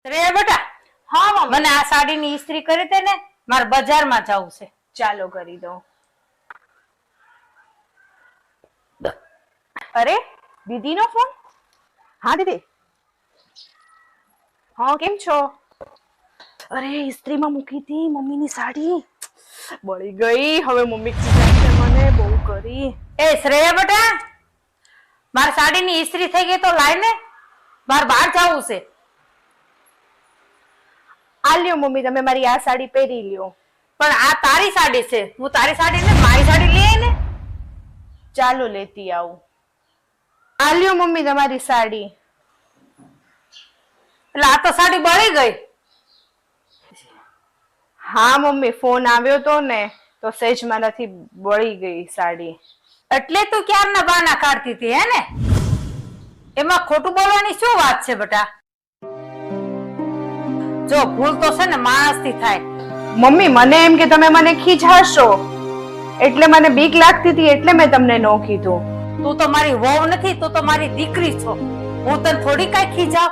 રે બેટા, હા મમ્મી. મને આ સાડીની ઇસ્ત્રી કરી દે ને, મારે બજારમાં જવું છે. ચાલો કરી દો. અરે દીદીનો ફોન? હા દીદી. હા કેમ છો? અરે ઇસ્ત્રીમાં મૂકી હતી મમ્મીની સાડી, બળી ગઈ. હવે મમ્મી ખીજાશે મને બહુ કરી. એ શ્રેયા બેટા, મારે સાડીની ઇસ્ત્રી થઈ ગઈ તો લાય ને, મારે બહાર જવું છે. આ લ્યો મમ્મી, તમે મારી આ સાડી પહેરી લ્યો. પણ આ તારી સાડી છે, હું તારી સાડી ને મારી સાડી લઈ આય ને. ચાલો લેતી આવું. આ લ્યો મમ્મી તમારી સાડી. એટલે આ તો સાડી બળી ગઈ. હા મમ્મી, ફોન આવ્યો તો ને તો સહેજ મારાથી બળી ગઈ સાડી. એટલે તું ક્યારના બહાના કાઢતી હતી હે ને? એમાં ખોટું બોલવાની શું વાત છે બેટા? જો ભૂલ તો છે ને માણસથી થાય. મમ્મી મને એમ કે તમે મને ખીજાશો એટલે મને બીક લાગતી હતી, એટલે મેં તમને ન કીધું. તું તો મારી વહુ નથી, તું તો મારી દીકરી છો. હું તને થોડી કઈ ખીજાવ.